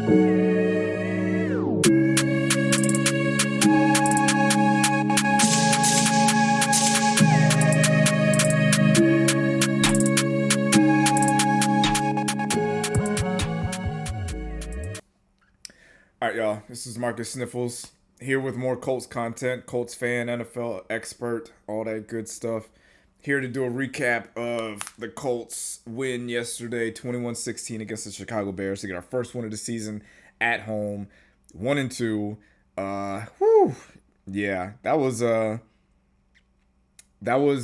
All right, y'all. This is Marcus Sniffles here with more Colts content, Colts fan, NFL expert, all that good stuff. Here to do a recap of the Colts win yesterday, 21-16 against the Chicago Bears to get our first win of the season at home, 1-2. Whew, yeah, that was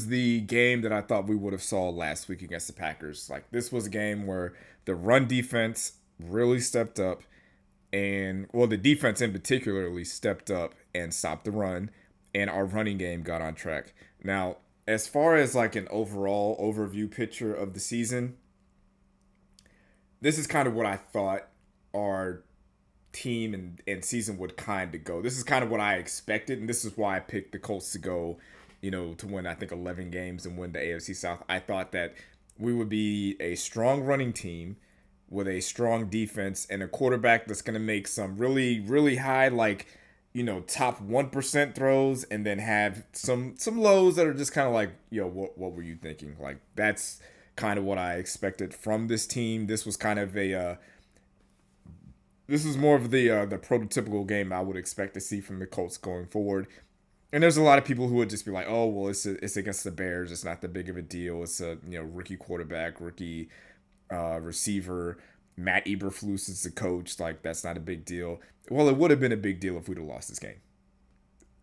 the game that I thought we would have saw last week against the Packers. Like, this was a game where the run defense really stepped up, and well, the defense in particularly stepped up and stopped the run, and our running game got on track. Now, as far as like an overall overview picture of the season, this is kind of what I thought our team and season would kind of go. This is kind of what I expected, and this is why I picked the Colts to go, to win, I think, 11 games and win the AFC South. I thought that we would be a strong running team with a strong defense and a quarterback that's going to make some really, really high, like, top 1% throws, and then have some lows that are just kind of like, what were you thinking? Like, that's kind of what I expected from this team. This was kind of this is more of the prototypical game I would expect to see from the Colts going forward. And there's a lot of people who would just be like, oh, well, it's against the Bears. It's not that big of a deal. It's a rookie quarterback, rookie receiver. Matt Eberflus is the coach. Like, that's not a big deal. Well, it would have been a big deal if we'd have lost this game.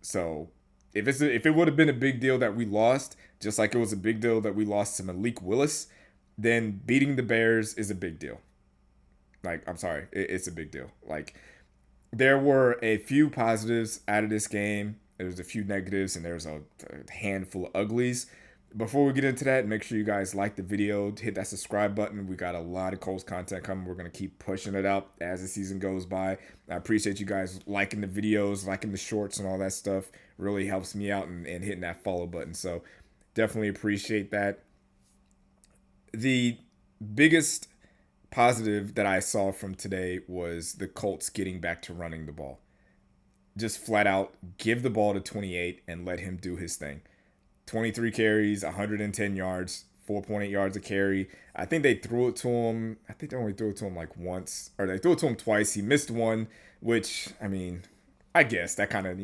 So if it would have been a big deal that we lost, just like it was a big deal that we lost to Malik Willis, then beating the Bears is a big deal. Like, I'm sorry, it's a big deal. Like, there were a few positives out of this game. There's a few negatives, and there's a handful of uglies. Before we get into that, make sure you guys like the video, hit that subscribe button. We got a lot of Colts content coming. We're going to keep pushing it out as the season goes by. I appreciate you guys liking the videos, liking the shorts and all that stuff. Really helps me out, and hitting that follow button. So definitely appreciate that. The biggest positive that I saw from today was the Colts getting back to running the ball. Just flat out give the ball to 28 and let him do his thing. 23 carries, 110 yards, 4.8 yards a carry. I think they threw it to him. I think they only threw it to him like once, or they threw it to him twice. He missed one, which, I mean, I guess that kind of,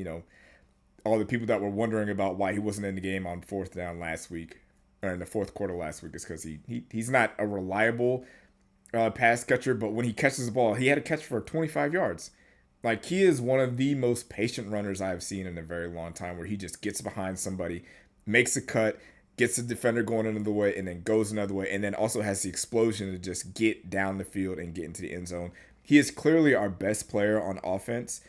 all the people that were wondering about why he wasn't in the game on fourth down last week, or in the fourth quarter last week, is because he's not a reliable pass catcher, but when he catches the ball, he had a catch for 25 yards. Like, he is one of the most patient runners I've seen in a very long time, where he just gets behind somebody, makes a cut, gets the defender going another way, and then goes another way, and then also has the explosion to just get down the field and get into the end zone. He is clearly our best player on offense,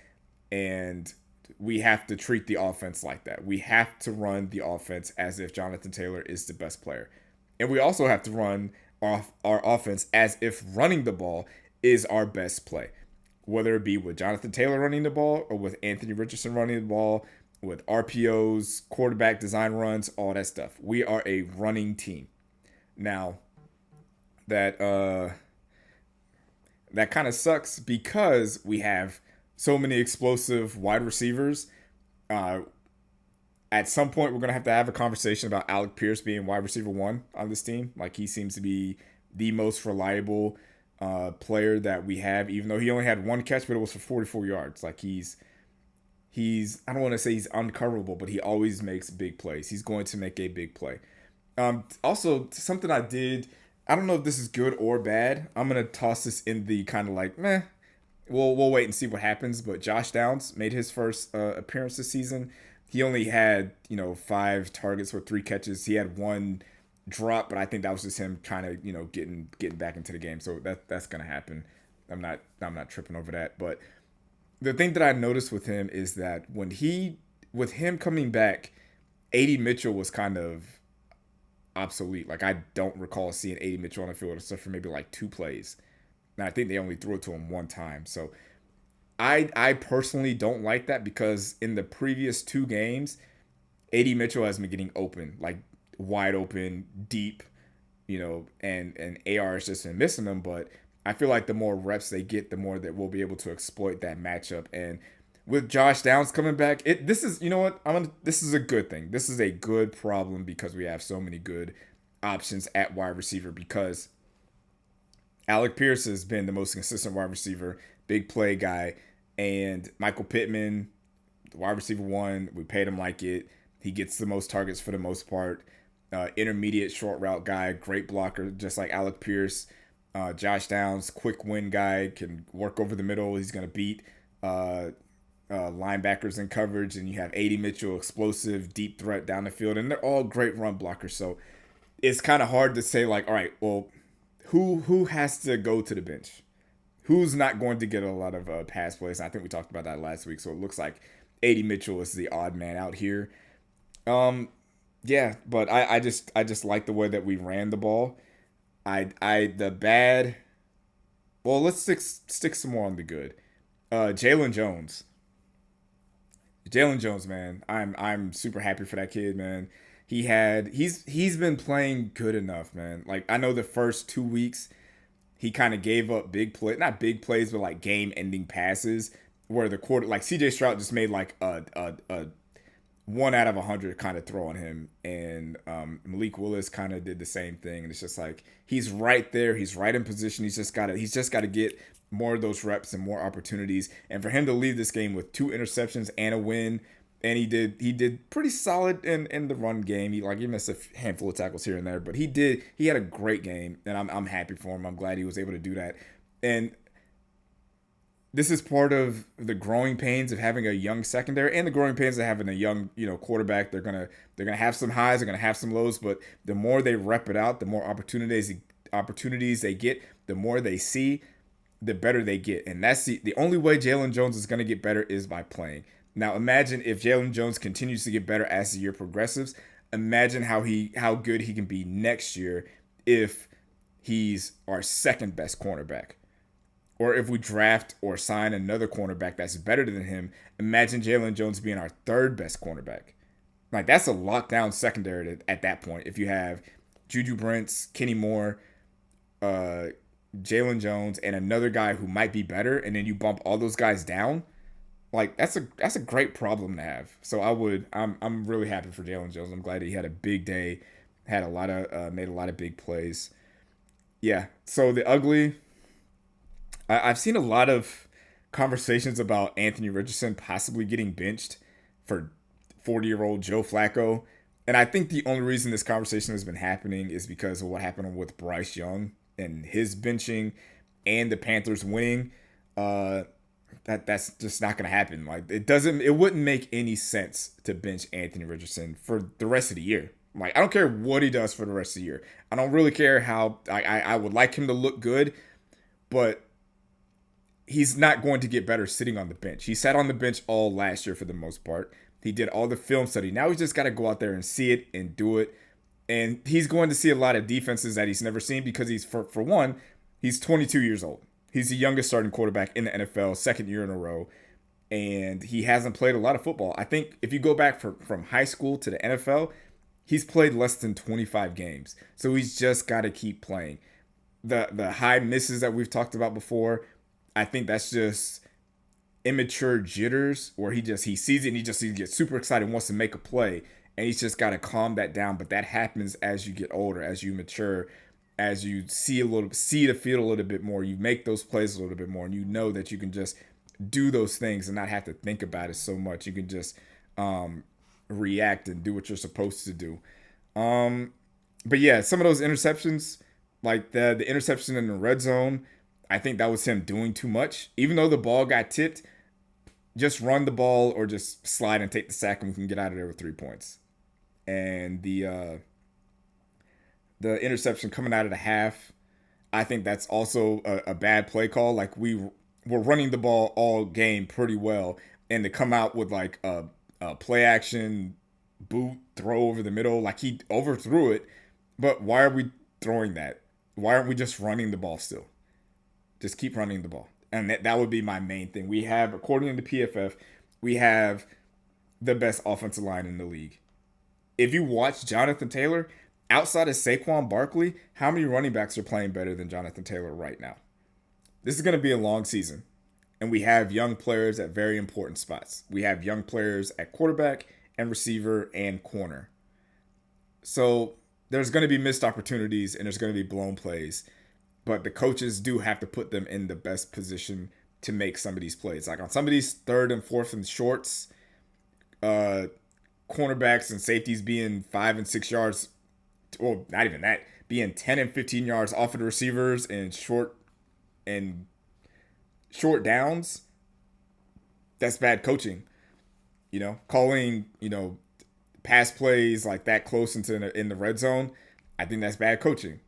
and we have to treat the offense like that. We have to run the offense as if Jonathan Taylor is the best player. And we also have to run off our offense as if running the ball is our best play. Whether it be with Jonathan Taylor running the ball or with Anthony Richardson running the ball, with RPOs, quarterback design runs, all that stuff. We are a running team. Now, that kind of sucks because we have so many explosive wide receivers. At some point, we're going to have a conversation about Alec Pierce being wide receiver 1 on this team. Like, he seems to be the most reliable player that we have, even though he only had one catch, but it was for 44 yards. Like, he's I don't want to say he's uncoverable, but he always makes big plays. He's going to make a big play. Also, something I don't know if this is good or bad. I'm going to toss this in the kind of like, meh. We'll wait and see what happens. But Josh Downs made his first appearance this season. He only had, 5 targets for 3 catches. He had 1 drop, but I think that was just him kind of, getting back into the game. So that's going to happen. I'm not tripping over that. But the thing that I noticed with him is that with him coming back, A.D. Mitchell was kind of obsolete. Like, I don't recall seeing A.D. Mitchell on the field except for maybe like 2 plays. And I think they only threw it to him 1 time. So I personally don't like that, because in the previous 2 games, A.D. Mitchell has been getting open, like wide open, deep, and AR has just been missing them. But I feel like the more reps they get, the more that we'll be able to exploit that matchup. And with Josh Downs coming back, this is, you know what, this is a good thing. This is a good problem because we have so many good options at wide receiver, because Alec Pierce has been the most consistent wide receiver, big play guy, and Michael Pittman, wide receiver one, we paid him like it. He gets the most targets for the most part. Intermediate short route guy, great blocker, just like Alec Pierce. Josh Downs, quick win guy, can work over the middle. He's going to beat linebackers in coverage. And you have A.D. Mitchell, explosive, deep threat down the field. And they're all great run blockers. So it's kind of hard to say, like, all right, well, who has to go to the bench? Who's not going to get a lot of pass plays? And I think we talked about that last week. So it looks like A.D. Mitchell is the odd man out here. Yeah, but I just like the way that we ran the ball. The bad. Well, let's stick some more on the good. Jalen Jones. Jalen Jones, man. I'm super happy for that kid, man. He's been playing good enough, man. Like, I know the first 2 weeks he kind of gave up big play, not big plays, but like game ending passes where the quarter, like CJ Stroud just made like a 1 out of 100 kind of throw on him, and Malik Willis kind of did the same thing. And it's just like he's right there, he's right in position. He's just got to get more of those reps and more opportunities. And for him to leave this game with 2 interceptions and a win, and he did pretty solid in the run game. He missed a handful of tackles here and there, but he had a great game, and I'm happy for him. I'm glad he was able to do that. And this is part of the growing pains of having a young secondary and the growing pains of having a young, quarterback. They're gonna have some highs, they're gonna have some lows, but the more they rep it out, the more opportunities they get, the more they see, the better they get. And that's the only way Jalen Jones is gonna get better is by playing. Now imagine if Jalen Jones continues to get better as the year progresses. Imagine how good he can be next year if he's our second best cornerback. Or if we draft or sign another cornerback that's better than him, imagine Jalen Jones being our third best cornerback. Like, that's a lockdown secondary at that point. If you have Juju Brents, Kenny Moore, Jalen Jones, and another guy who might be better, and then you bump all those guys down, like that's a great problem to have. So I'm really happy for Jalen Jones. I'm glad he had a big day, had a lot of made a lot of big plays. Yeah. So the ugly. I've seen a lot of conversations about Anthony Richardson possibly getting benched for 40-year-old Joe Flacco. And I think the only reason this conversation has been happening is because of what happened with Bryce Young and his benching and the Panthers winning. That's just not going to happen. Like, it wouldn't make any sense to bench Anthony Richardson for the rest of the year. Like, I don't care what he does for the rest of the year. I don't really care how I would like him to look good, but he's not going to get better sitting on the bench. He sat on the bench all last year for the most part. He did all the film study. Now he's just got to go out there and see it and do it. And he's going to see a lot of defenses that he's never seen because for one, he's 22 years old. He's the youngest starting quarterback in the NFL, second year in a row. And he hasn't played a lot of football. I think if you go back from high school to the NFL, he's played less than 25 games. So he's just got to keep playing. The high misses that we've talked about before, I think that's just immature jitters where he sees it and he gets super excited and wants to make a play, and he's just got to calm that down. But that happens as you get older, as you mature, as you see the field a little bit more. You make those plays a little bit more, and you know that you can just do those things and not have to think about it so much. You can just react and do what you're supposed to do. But yeah, some of those interceptions, like the interception in the red zone, I think that was him doing too much. Even though the ball got tipped, just run the ball or just slide and take the sack, and we can get out of there with 3 points. And the interception coming out of the half, I think that's also a bad play call. Like, we were running the ball all game pretty well, and to come out with like a play action boot throw over the middle, like he overthrew it. But why are we throwing that? Why aren't we just running the ball still? Just keep running the ball. And that would be my main thing. We have, according to PFF, we have the best offensive line in the league. If you watch Jonathan Taylor, outside of Saquon Barkley, how many running backs are playing better than Jonathan Taylor right now? This is going to be a long season, and we have young players at very important spots. We have young players at quarterback and receiver and corner. So there's going to be missed opportunities and there's going to be blown plays, but the coaches do have to put them in the best position to make some of these plays. Like on some of these third and fourth and shorts, uh, cornerbacks and safeties being 5 and 6 yards, well, not even that, being 10 and 15 yards off of the receivers and short downs. That's bad coaching. Calling pass plays like that close in the red zone. I think that's bad coaching.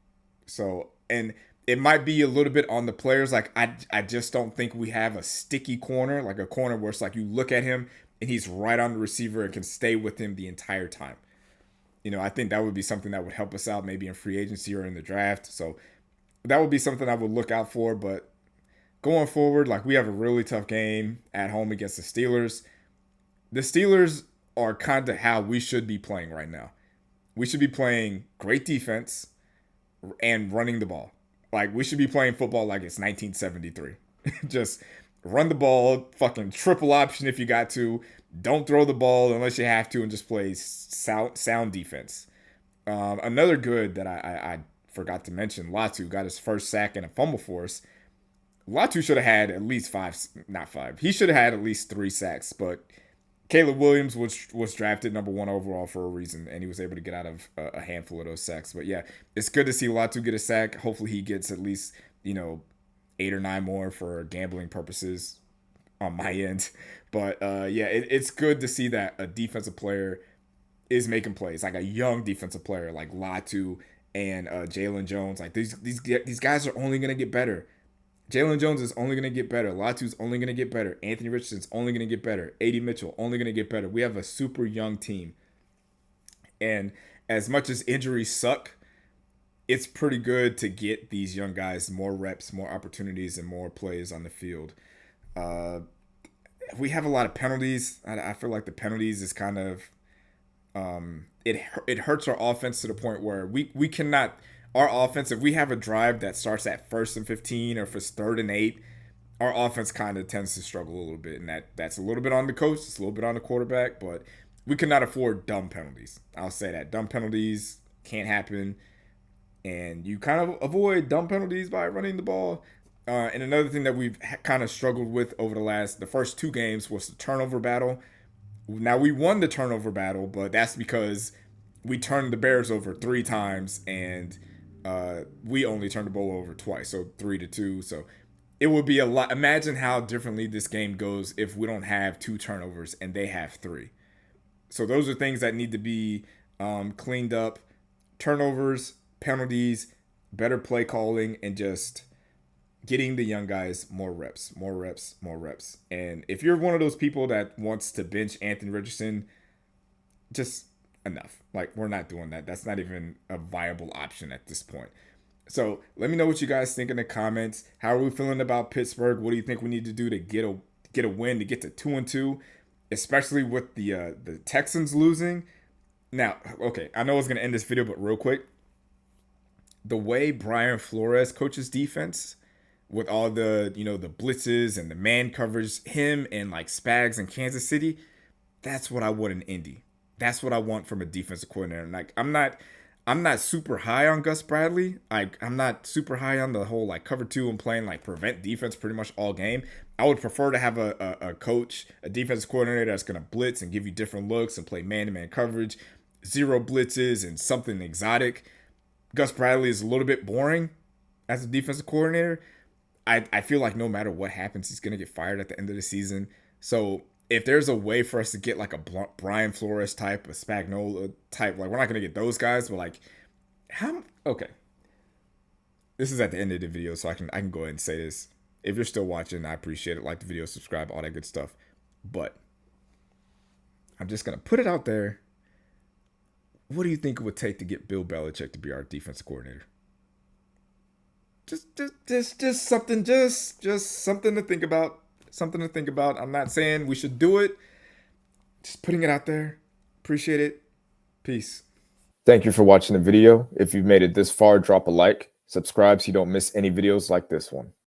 So, and it might be a little bit on the players. Like I just don't think we have a sticky corner, like a corner where it's like you look at him and he's right on the receiver and can stay with him the entire time. I think that would be something that would help us out maybe in free agency or in the draft. So that would be something I would look out for. But going forward, like we have a really tough game at home against the Steelers. The Steelers are kind of how we should be playing right now. We should be playing great defense and running the ball. Like we should be playing football like it's 1973. Just run the ball, fucking triple option if you got to. Don't throw the ball unless you have to, and just play sound defense. Another good that I forgot to mention, Latu got his first sack and a fumble force. Latu should have had at least five, not five. He should have had at least 3 sacks, but Caleb Williams was drafted number 1 overall for a reason, and he was able to get out of a handful of those sacks. But yeah, it's good to see Latu get a sack. Hopefully he gets at least 8 or 9 more for gambling purposes on my end. But yeah, it's good to see that a defensive player is making plays, like a young defensive player like Latu and Jalen Jones. Like these guys are only gonna get better. Jalen Jones is only going to get better. Latu's only going to get better. Anthony Richardson's only going to get better. A.D. Mitchell only going to get better. We have a super young team. And as much as injuries suck, it's pretty good to get these young guys more reps, more opportunities, and more plays on the field. We have a lot of penalties. I feel like the penalties is kind of it hurts our offense to the point where we cannot. Our offense, if we have a drive that starts at 1st and 15 or if it's 3rd and 8, our offense kind of tends to struggle a little bit. And that's a little bit on the coach, it's a little bit on the quarterback, but we cannot afford dumb penalties. I'll say that. Dumb penalties can't happen. And you kind of avoid dumb penalties by running the ball. And another thing that we've kind of struggled with over the first 2 games was the turnover battle. Now, we won the turnover battle, but that's because we turned the Bears over 3 times and we only turned the ball over twice, so 3-2. So it would be a lot. Imagine how differently this game goes if we don't have 2 turnovers and they have 3. So those are things that need to be cleaned up. Turnovers, penalties, better play calling, and just getting the young guys more reps. And if you're one of those people that wants to bench Anthony Richardson, just enough. Like, we're not doing that. That's not even a viable option at this point. So let me know what you guys think in the comments. How are we feeling about Pittsburgh? What do you think we need to do to get a win, to get to 2-2, especially with the Texans losing? Now, okay, I know I was gonna end this video, but real quick, the way Brian Flores coaches defense with all the the blitzes and the man coverage, him and like Spags in Kansas City, that's what I want in Indy. That's what I want from a defensive coordinator. Like I'm not super high on Gus Bradley. I'm not super high on the whole like cover 2 and playing like prevent defense pretty much all game. I would prefer to have a coach, a defensive coordinator that's gonna blitz and give you different looks and play man-to-man coverage, 0 blitzes and something exotic. Gus Bradley is a little bit boring as a defensive coordinator. I feel like no matter what happens, he's gonna get fired at the end of the season. So if there's a way for us to get like a Brian Flores type, a Spagnuolo type, like we're not gonna get those guys, but like okay. This is at the end of the video, so I can go ahead and say this. If you're still watching, I appreciate it. Like the video, subscribe, all that good stuff. But I'm just gonna put it out there. What do you think it would take to get Bill Belichick to be our defensive coordinator? Just something to think about. Something to think about. I'm not saying we should do it. Just putting it out there. Appreciate it. Peace. Thank you for watching the video. If you've made it this far, drop a like. Subscribe so you don't miss any videos like this one.